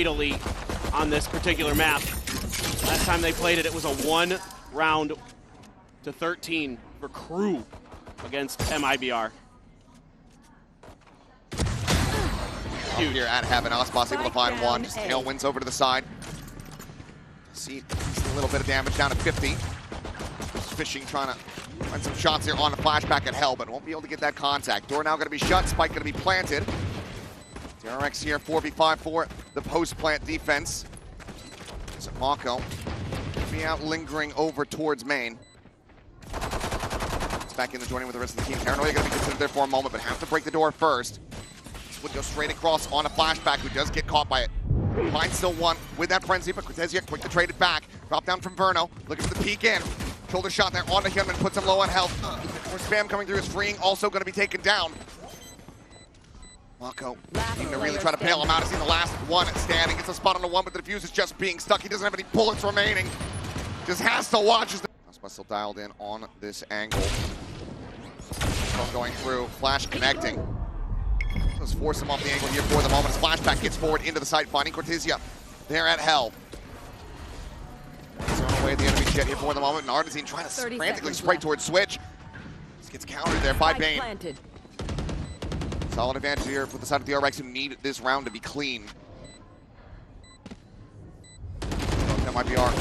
fatally on this particular map. Last time they played it, it was a 1-round to 13 for Crew against MIBR. Huge here at Heaven. Osbos able to find one. Just tailwinds over to the side. See a little bit of damage down to 50. Just fishing, trying to find some shots here on the flashback at Hell, but won't be able to get that contact. Door now going to be shut. Spike going to be planted. DRX here, 4v5 for the post-plant defense. So Mako be out lingering over towards main. It's back in the joining with the rest of the team. Paranoia going to be considered there for a moment, but have to break the door first. This would go straight across on a flashback, who does get caught by it. Finds still one with that frenzy, but Cortezia quick to trade it back. Drop down from Verno, looking for the peek in. Shoulder shot there onto Hyunmin, puts him low on health. More spam coming through, his freeing also going to be taken down. Mako needing to really try to bail him out. He's in the last one standing. Gets a spot on the one, but the defuse is just being stuck. He doesn't have any bullets remaining. Just has to watch as the still dialed in on this angle. Going through, flash connecting. Let's force him off the angle here for the moment. His flashback gets forward into the site, finding Cortezia there at Hell. Thrown away the enemy jet here for the moment, and Artizine trying to frantically spray towards Switch. This gets countered there by Bane. Solid advantage here for the side of the DRX, who need this round to be clean. MIBR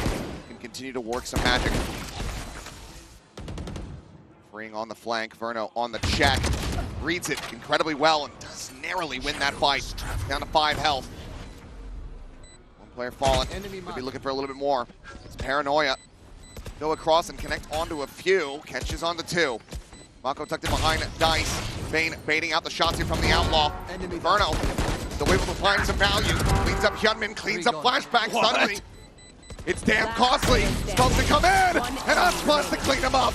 can continue to work some magic. Freeing on the flank, Verno on the check. Reads it incredibly well and does narrowly win that fight. Down to 5 health. One player fallen. Could be looking for a little bit more. It's Paranoia. Go across and connect onto a few. Catches on the 2. Mako tucked in behind Dice. Bane baiting out the shots here from the Outlaw. Verno still able to find some value. Cleans up Hyunmin, cleans up flashback suddenly. It's damn costly. Supposed to come in, and Osbos to clean him up.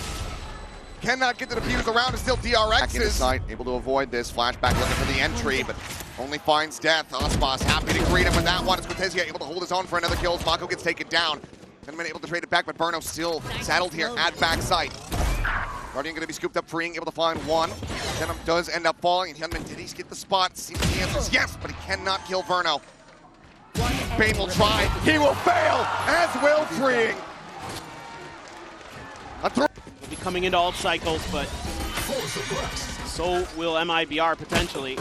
Cannot get the defuse around, and still DRX is able to avoid this. Flashback looking for the entry, but only finds death. Osbos happy to greet him with that one. As Cortezia able to hold his own for another kill. Mako gets taken down. Hyunmin able to trade it back, but Verno still saddled here at backside. Guardian going to be scooped up, freeing, able to find one. Venom does end up falling, and Hyunmin, did he get the spot? Seems the answer is yes, but he cannot kill Verno. Bane will try, he will fail, as will freeing. He'll be coming into alt cycles, but so will MIBR potentially.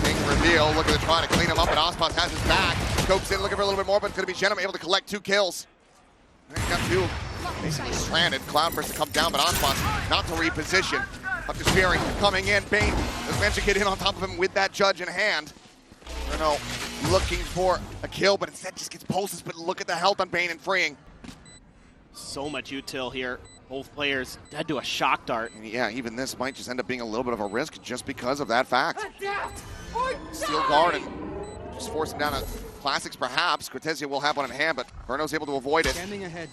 King reveal, looking to try to clean him up, and Osbos has his back. Scopes in, looking for a little bit more, but it's going to be Genom able to collect 2 kills. He's got 2. Basically stranded. Cloudburst to come down, but Osbos not to reposition. Up to Spearing, coming in. Bane does manage to get in on top of him with that judge in hand. Bruno looking for a kill, but instead just gets pulses. But look at the health on Bane and freeing. So much util here. Both players dead to a shock dart. And yeah, even this might just end up being a little bit of a risk just because of that fact. Steel guard and just force him down to classics perhaps. Cortezia will have one in hand, but Verno's able to avoid it. Standing ahead.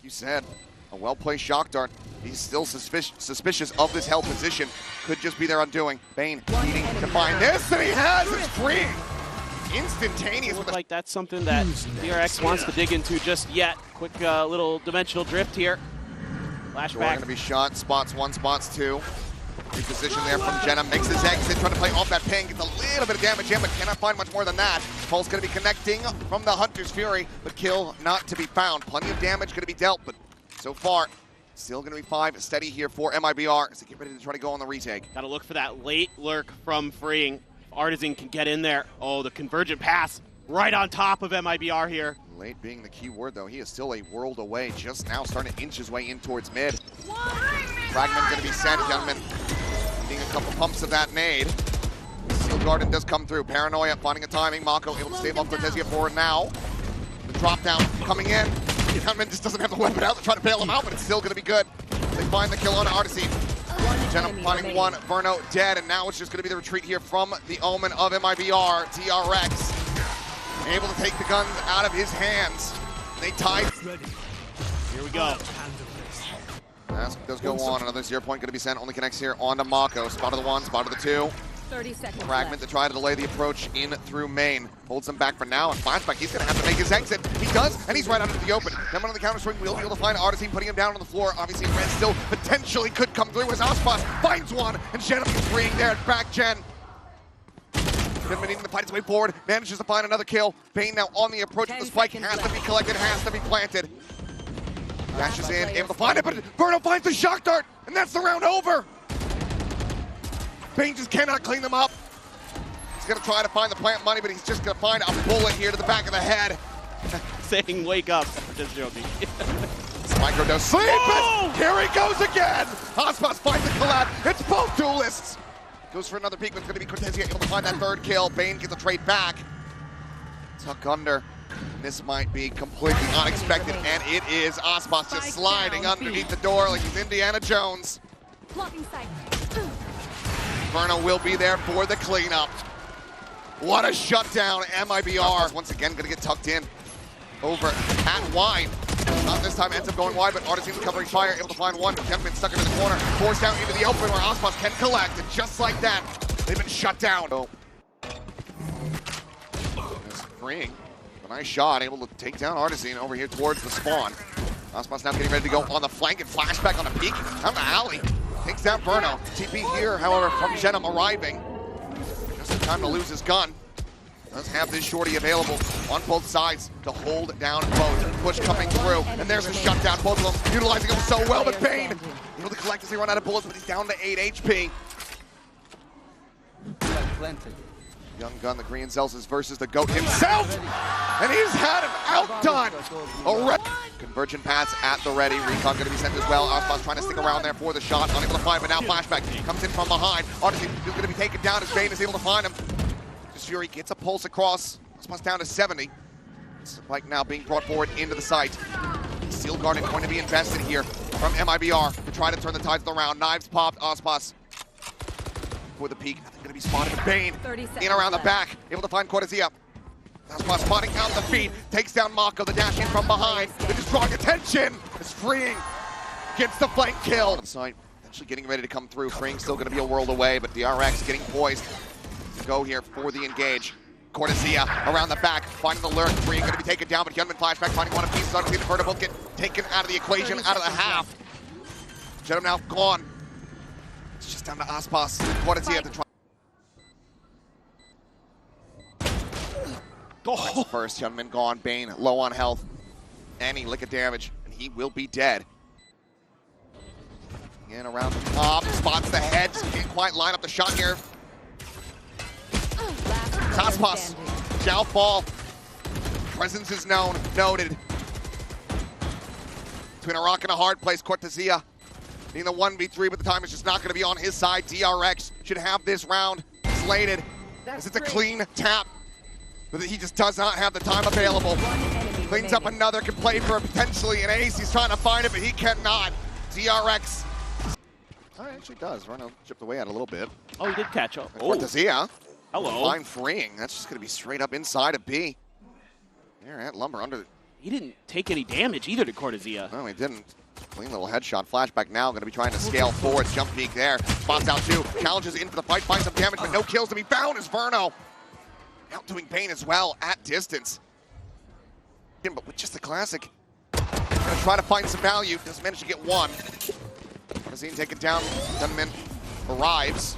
You said, a well-placed shock dart. He's still suspicious of this held position. Could just be their undoing. Bane needing to find this, and he has it free. Instantaneous. Looks like that's something that DRX wants to dig into just yet. Quick little dimensional drift here. Flashback. Going to be shot. Spots 1, spots 2. Reposition there from Jenna. Makes his exit. Trying to play off that ping. Gets a little bit of damage in, but cannot find much more than that. Pulse going to be connecting from the Hunter's Fury, but kill not to be found. Plenty of damage going to be dealt, but so far, still going to be 5 steady here for MIBR as they get ready to try to go on the retake. Got to look for that late lurk from freeing. Artizine can get in there. Oh, the convergent pass right on top of MIBR here. Late being the key word, though. He is still a world away, just now starting to inch his way in towards mid. Fragment going to be sent, gentlemen. Needing a couple pumps of that nade. Steel Garden does come through. Paranoia finding a timing. Mako able to stave off Cortezia forward now. The drop down coming in. Hyunmin just doesn't have the weapon out to try to bail him out, but it's still going to be good. They find the kill on Artizine. Jenna finding one. Verno dead, and now it's just going to be the retreat here from the Omen of MIBR. DRX able to take the guns out of his hands. They tied. Here we go. Mask does go on. Another 0 point going to be sent. Only connects here onto Mako. Spot of the 1, spot of the 2. 30 seconds Fragment to try to delay the approach in through main. Holds him back for now, and flashback. He's going to have to make his exit. He does, and he's right out into the open. Then on the counter swing, we'll be able to find Artizine, putting him down on the floor. Obviously, Red still potentially could come through as Osbos finds one, and Genom is freeing there at back gen. Been needing to fight his way forward, manages to find another kill. Bane now on the approach with the spike, has to be collected, has to be planted. Dashes in, able to find it, but Verno finds the shock dart, and that's the round over. Bane just cannot clean them up. He's gonna try to find the plant money, but he's just gonna find a bullet here to the back of the head. Saying wake up. Just joking. Microdose sleep, and here he goes again! Aspas finds the collab, it's both duelists! Goes for another peek, but it's gonna be Cortezia able to find that third kill. Bane gets a trade back. Tuck under. This might be completely unexpected, and it is. Aspas just sliding underneath the door like he's Indiana Jones. Verno will be there for the cleanup. What a shutdown, MIBR. Once again, gonna get tucked in. Over at wide. Not this time, ends up going wide, but Artisan covering fire, able to find one. Gentleman stuck into the corner, forced down into the open where Aspas can collect, and just like that, they've been shut down. Oh. Freeing. A nice shot, able to take down Artisan over here towards the spawn. Aspas now getting ready to go on the flank and flashback on the peak. Down the alley. Takes down Verno. TP here, however, from Genom arriving. Just in time to lose his gun. Does have this shorty available on both sides to hold down both. Push coming through, and there's the shutdown. Both of them utilizing him so well, but Bane able to collect as they run out of bullets, but he's down to 8 HP. Young gun, the green Celsius versus the GOAT himself, and he's had him outdone. Convergent paths at the ready. Recon going to be sent as well. Aspas trying to stick around there for the shot, unable to find, but now flashback comes in from behind. Artisan is going to be taken down as Bane is able to find him. Fury gets a pulse across. Aspas down to 70. Spike now being brought forward into the site. Seal Garden going to be invested here from MIBR to try to turn the tides of the round. Knives popped. Aspas for the peak. Nothing going to be spotted. Bane in around the back, able to find Cortezia. Aspas spotting out the feet, takes down Mako. The dash in from behind. They're just drawing attention. It's freeing. Gets the flank kill. Site actually getting ready to come through. Freeing still going to be a world away, but DRX getting poised to go here for the engage. Cortezia around the back, finding the lurk. Free going to be taken down, but Hyunmin flashback, finding one of pieces. Obviously, the vertical get taken out of the equation, out of the half. Genom now gone. It's just down to Aspas. Cortezia to try. Oh. First, Hyunmin gone. Bane low on health. Any lick of damage, and he will be dead. In around the top, spots the head. Just can't quite line up the shot here. Aspas shall fall. Presence is known, noted. Between a rock and a hard place, Cortezia being the 1v3, but the time is just not going to be on his side. DRX should have this round slated, as it's a clean tap, but he just does not have the time available. Cleans up another, can play for potentially an ace. He's trying to find it, but he cannot. DRX. Oh, it actually does. Verno chipped away at it a little bit. Oh, he did catch up. Cortezia. Hello. Fine freeing. That's just going to be straight up inside of B. There at Lumber under. He didn't take any damage either to Cortezia. No, he didn't. Clean little headshot. Flashback now. Going to be trying to scale forward. Jump peek there. Spots out two. Challenges into the fight. Finds some damage, but no kills to be found as Verno. Outdoing Bane as well at distance. But with just the classic. Going to try to find some value. Doesn't manage to get one. Artisan taken down. Gunman arrives.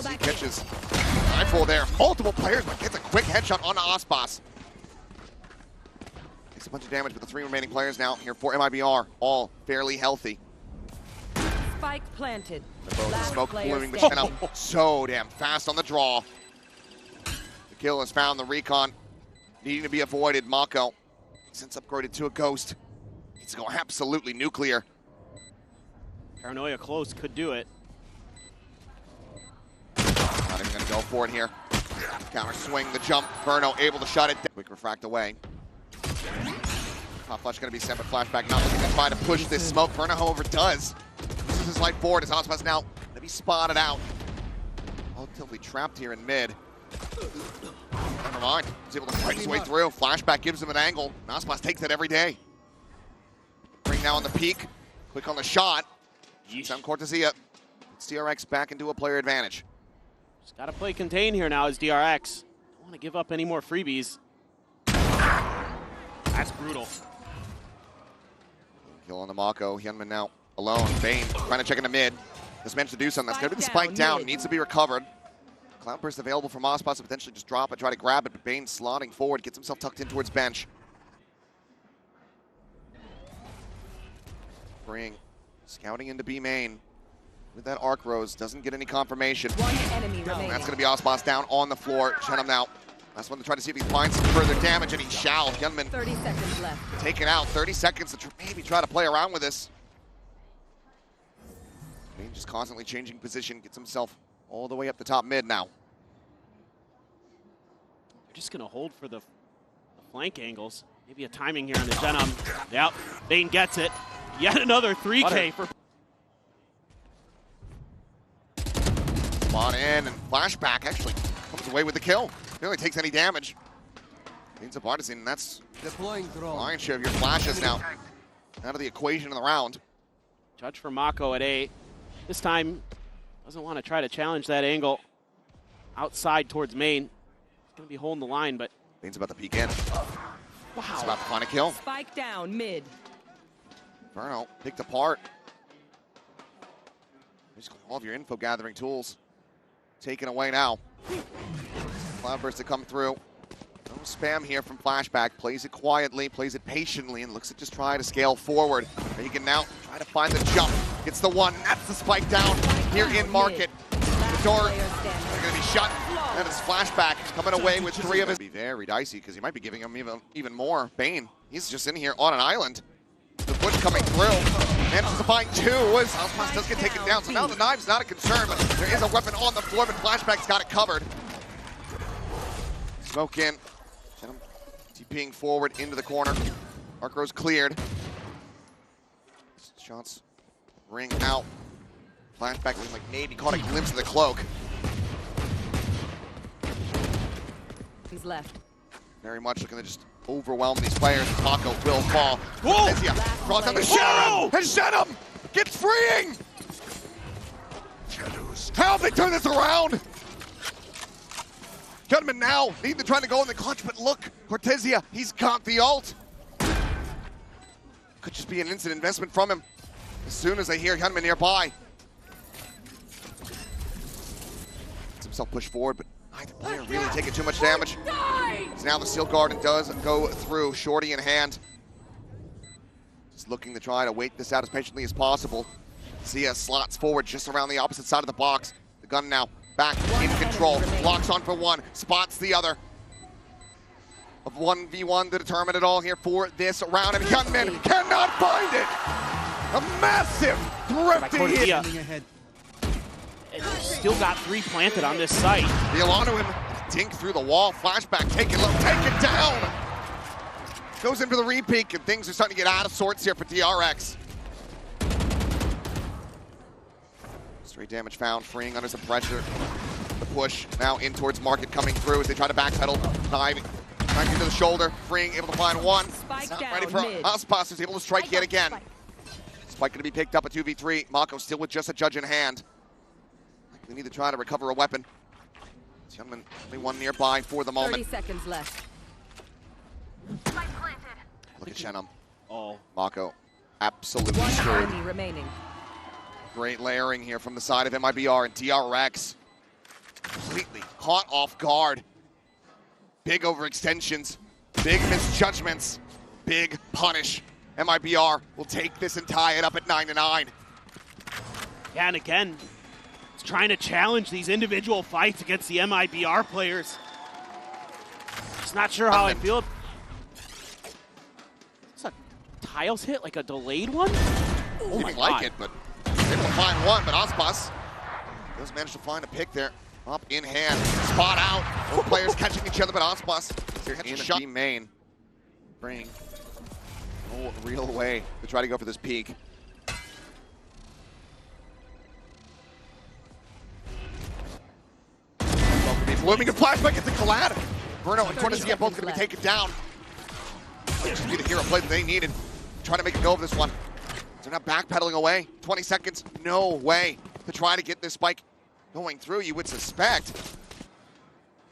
He catches rifle there. Multiple players, but gets a quick headshot on Aspas. Takes a bunch of damage with the 3 remaining players now here for MIBR. All fairly healthy. Spike planted. The smoke blooming, but Genom so damn fast on the draw. The kill is found. The recon needing to be avoided. Mako, since upgraded to a ghost, needs to go absolutely nuclear. Paranoia close could do it. Not even going to go for it here. Counter swing, the jump. Verno able to shut it down. Quick refract away. Pop flash going to be sent, but flashback not looking to try to push this smoke. Verno, however, does. Uses his light forward as Aspas now going to be spotted out. Relatively trapped here in mid. Never mind. He's able to break his way through. Flashback gives him an angle. Aspas takes that every day. Bring now on the peak. Quick on the shot. Sam Cortezia. DRX back into a player advantage. Just got to play contain here now as DRX. Don't want to give up any more freebies. That's brutal. Kill on the Mako. Hyunmin now alone. Bane trying to check into mid. Just managed to do something. That's going to be the spike down. Needs to be recovered. Cloudburst available from Ospas to potentially just drop it, try to grab it, but Bane slotting forward, gets himself tucked in towards bench. Bring scouting into B main with that arc rose, doesn't get any confirmation. One enemy remaining. That's going to be Ospas down on the floor. Shenham now. Last one to try to see if he finds some further damage, and he shall. Gunman 30 seconds left. taken out. 30 seconds to maybe try to play around with this. Bane just constantly changing position, gets himself all the way up the top mid now. They're just going to hold for the flank angles. Maybe a timing here on the Shenham. Yep, Bane gets it. Yet another 3K for... Spawn in, and flashback actually comes away with the kill. Barely takes any damage. Bane's a partisan, and that's Deploying drone. lion's share of your flashes now out of the equation in the round. Judge for Mako at 8. This time, doesn't want to try to challenge that angle outside towards main. He's going to be holding the line, but... Bane's about to peek in. Wow. He's about to find a kill. Spike down mid. Inferno picked apart. Just all of your info gathering tools taken away now. Cloudburst to come through. No spam here from Flashback. Plays it quietly, plays it patiently, and looks to just try to scale forward. But he can now try to find the jump. Gets the one. That's the spike down here in market. The door are going to be shut. That is Flashback coming away with 3 of his. Be very dicey because he might be giving him even more. Bane, he's just in here on an island. The push coming through. Manages to find 2. Osmas does get taken down, so now the knive's not a concern, but there is a weapon on the floor, but Flashback's got it covered. Smoke in. TPing forward into the corner. Arc rose cleared. Shots ring out. Flashback looking like maybe caught a glimpse of the cloak. He's left. Very much looking to just overwhelm these players. Mako will fall. Cortezia draws down the Shenham, and Shenham gets freeing! How have they turned this around? Gunman now need to try to go in the clutch, but look, Cortezia, he's got the ult. Could just be an instant investment from him as soon as they hear Gunman nearby. Gets himself pushed forward, but neither player really taking too much damage. As now the Steel Garden does go through, Shorty in hand. Just looking to try to wait this out as patiently as possible. Zia slots forward just around the opposite side of the box. The gun now back in control. Locks on for 1, spots the other. Of 1v1 to determine it all here for this round. And Gunman cannot find it! A massive thrifty hit! Ahead. And still got 3 planted on this site. Deal onto him, dink through the wall. Flashback, take it low, take it down! Goes in for the repeat, and things are starting to get out of sorts here for DRX. Straight damage found, freeing under some pressure. The push now in towards market coming through as they try to backpedal. Diving into the shoulder, freeing, able to find 1. Spike Not down ready for mid. Ospas, who's able to strike yet again. Spike going to be picked up at 2v3. Mako still with just a judge in hand. They need to try to recover a weapon. Gunman only 1 nearby for the moment. 30 seconds left. Look at Shenham. Oh, Mako absolutely 1 screwed. enemy remaining. Great layering here from the side of MIBR, and DRX completely caught off guard. Big overextensions, big misjudgments, big punish. MIBR will take this and tie it up at 9-9. yeah, and again, it's trying to challenge these individual fights against the MIBR players. Just not sure how I feel. It's a tiles hit, like a delayed one? Oh my Didn't like God. it, but able to find 1, but Ospas does manage to find a pick there. Up in hand, spot out. Both players catching each other, but Ospas in the main. Bring no real way to try to go for this peak. Blooming and flashback into Collad. Bruno and Cortezia both going to be taken down. Might just be the hero play that they needed. Trying to make a go of this one. They're not backpedaling away. 20 seconds, no way to try to get this spike going through, you would suspect.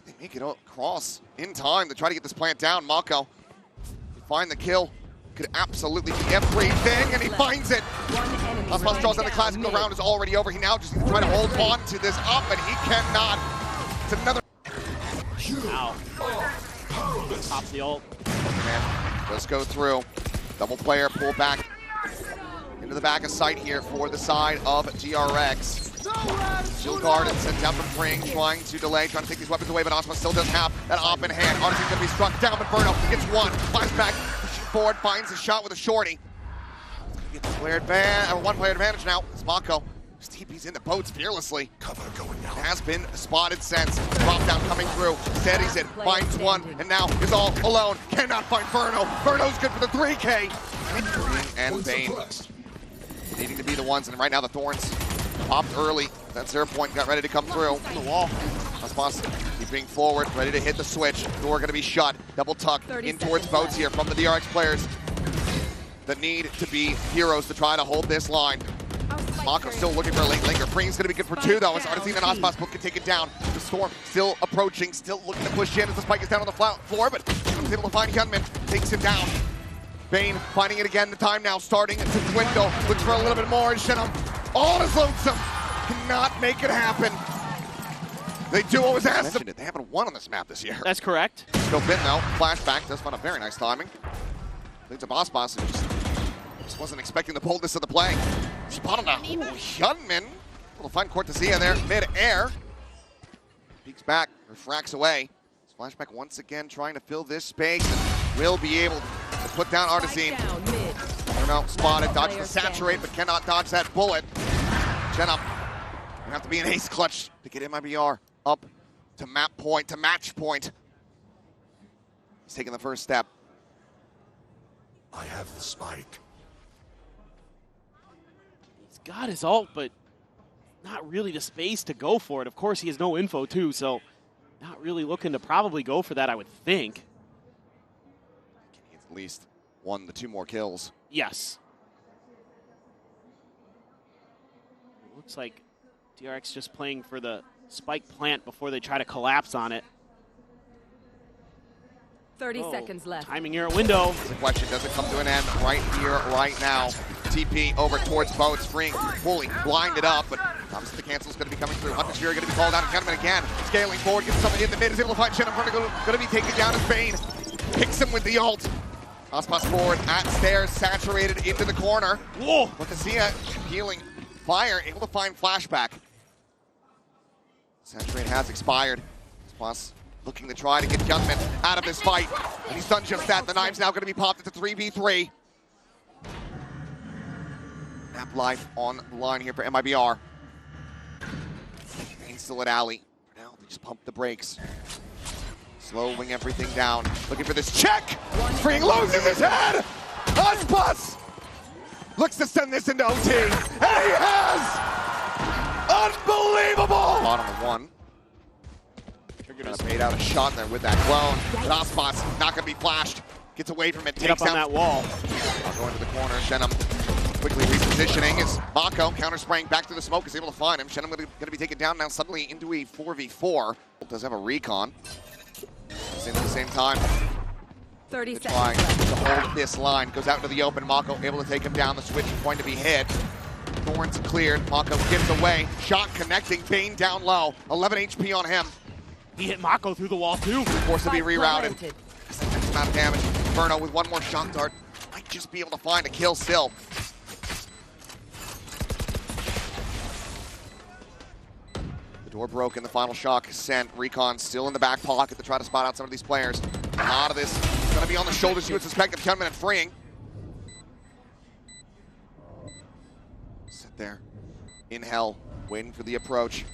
They make it across in time to try to get this plant down. Mako, find the kill. Could absolutely be everything, and he finds it. Ospas draws down the classical round is already over. He now just needs to try to hold on to this up, and he cannot. It's another. Ow. Pop the ult. Man, does go through. Double player, pull back into the back of sight here for the side of DRX. Shield guard and sends out from Ring, trying to delay, trying to take these weapons away, but Osmo still doesn't have that op in hand. Odyssey's gonna be struck down, but Inferno gets one. Flash back, pushing forward, finds a shot with a shorty. Gets player advantage, one player advantage now. It's Mako. Just TP's in the boats fearlessly. Cover going out. Has been spotted since. Drop down coming through, steadies it, finds one, and now is all alone. Cannot find Verno. Verno's good for the 3K. And Bane needing to be the ones, and right now the Thorns popped early. That 0 point got ready to come through. On the wall. Osmos keeping forward, ready to hit the switch. Door gonna be shut. Double tuck in towards boats here from the DRX players. The need to be heroes to try to hold this line. Mako still looking for a late linker. Freeing's gonna be good for 2 though, as Odyssey and Osmos both can take it down. The Storm still approaching, still looking to push in as the spike is down on the floor, but he's able to find Gunman, takes him down. Bane finding it again, the time now starting to dwindle. Looks for a little bit more, and Shenum all is lonesome. Cannot make it happen. They do what was asked of them. They haven't won on this map this year. That's correct. Still bit though, flashback, does find a very nice timing. Leads to Boss, who just wasn't expecting the boldness of the play. Spot on a Hyunmin. Able to find Cortezia there, mid-air. Peeks back, refracts away. Flashback once again trying to fill this space and will be able to put down Artisine. Verno spotted, dodges the saturate, but cannot dodge that bullet. Jenna gonna have to be an ace clutch to get MIBR up to map point, to match point. He's taking the first step. I have the spike. He's got his ult, but not really the space to go for it. Of course, he has no info too, so not really looking to probably go for that, I would think. At least 1 to 2 more kills. Yes. It looks like DRX just playing for the spike plant before they try to collapse on it. 30 seconds left. Timing here at window. The question, does it come to an end right here, right now? TP over towards boats, Freeing fully blinded up, but obviously the cancel is going to be coming through. Hunter's Fury going to be called out, and Gunman again, scaling forward, gets something in the mid, is able to find Shen. Going to be taken down as Bane picks him with the ult. Osmos forward at stairs, saturated into the corner. Whoa! Cortezia healing fire, able to find flashback. Saturate has expired. Osmos looking to try to get Gunman out of this fight, and he's done just that. The knive's now going to be popped into 3v3. Map life on the line here for MIBR. Bane's still at alley. For now, they just pump the brakes. Slowing everything down. Looking for this check! Freeing loses his head! Osmos looks to send this into OT. And he has! Unbelievable! Bottom of 1. Gonna bait out a shot there with that clone. But Osmos not gonna be flashed. Gets away from it, Get takes up on that wall. Going to the corner, Shenum quickly repositioning as Mako counter-spraying back to the smoke, is able to find him. Shenum going to be taken down now suddenly into a 4v4. Does have a recon. At the same time, 30 trying seconds. to hold this line. Goes out into the open, Mako able to take him down. The switch is going to be hit. Thorns cleared, Mako gives away. Shot connecting, Bane down low. 11 HP on him. He hit Mako through the wall too. Forced to be rerouted. Next amount of damage. Verno with one more shock dart. Might just be able to find a kill still. The door broke and the final shock sent. Recon still in the back pocket to try to spot out some of these players. A lot of this is going to be on the shoulders, you would suspect, of Gunman and Freeing. Sit there in hell, waiting for the approach.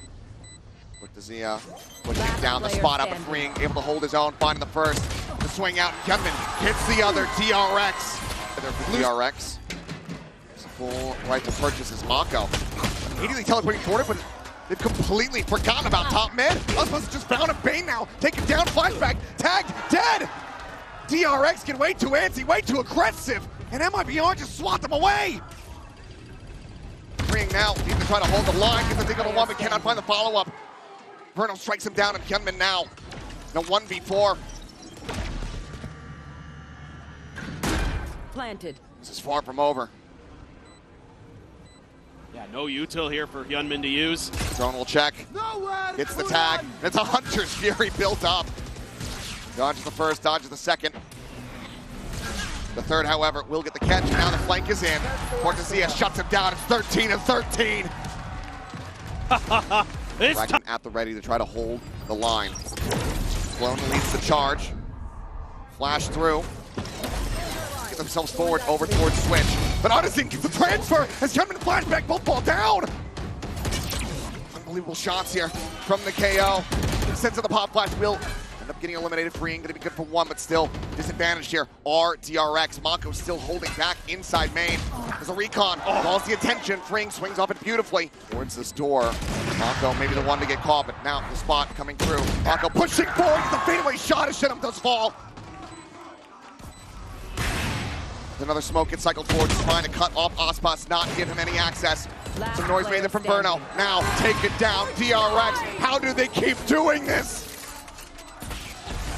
Cortezia pushing down the spot up, but Freeing able to hold his own, finding the first. The swing out, Gunman hits the other. DRX. There for DRX. It's a full right to purchase his Mako. Immediately teleporting toward it, but they've completely forgotten about top mid. Osmos just found a Bane now. Taken down, flashback, tagged, dead. DRX get way too antsy, way too aggressive, and MIBR just swat them away. Freeing now, needs to try to hold the line, gets a dig on the one, but cannot find the follow-up. Verno strikes him down, and Gunman now in a 1v4. Planted. This is far from over. Yeah, no util here for Hyunmin to use. Drone will check. Hits the tag. It's a Hunter's Fury built up. Dodges the first, dodges the second. The third, however, will get the catch. Now the flank is in. Fortezia shuts him down. It's 13-13. Dragon at the ready to try to hold the line. Clone leads the charge. Flash through. Get themselves forward over towards Switch. But Odyssey gets the transfer as Hyunmin and Flashback both fall down. Unbelievable shots here from the KO. Sends to the pop flash. Will end up getting eliminated. Freeing going to be good for one, but still disadvantaged here. DRX. Mako still holding back inside main. There's a recon. Calls the attention. Freeing swings off it beautifully towards this door. Mako maybe the one to get caught, but now the spot coming through. Mako pushing forward. The fadeaway shot as Shinham does fall. Another smoke gets cycled forward, trying to cut off Aspas, not give him any access. Some noise made there from Verno. Now take it down. DRX. How do they keep doing this?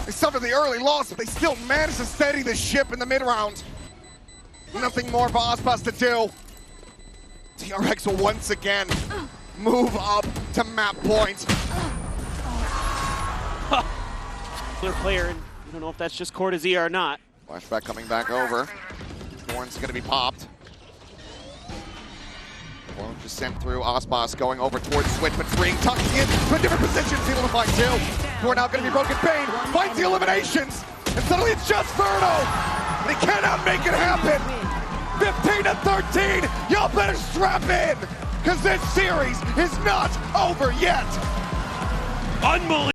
They suffered the early loss, but they still managed to steady the ship in the mid-round. Nothing more for Aspas to do. DRX will once again move up to map point. Clear player, and you don't know if that's just Cortezia or not. Flashback coming back over. Horn's going to be popped. Clone just sent through. Aspas going over towards Switch, but Freeing tucking in to a different position. Able to find two. Who are now going to be Broken Bane. Finds the eliminations. And suddenly it's just Verno. And he cannot make it happen. 15-13. Y'all better strap in. Because this series is not over yet. Unbelievable.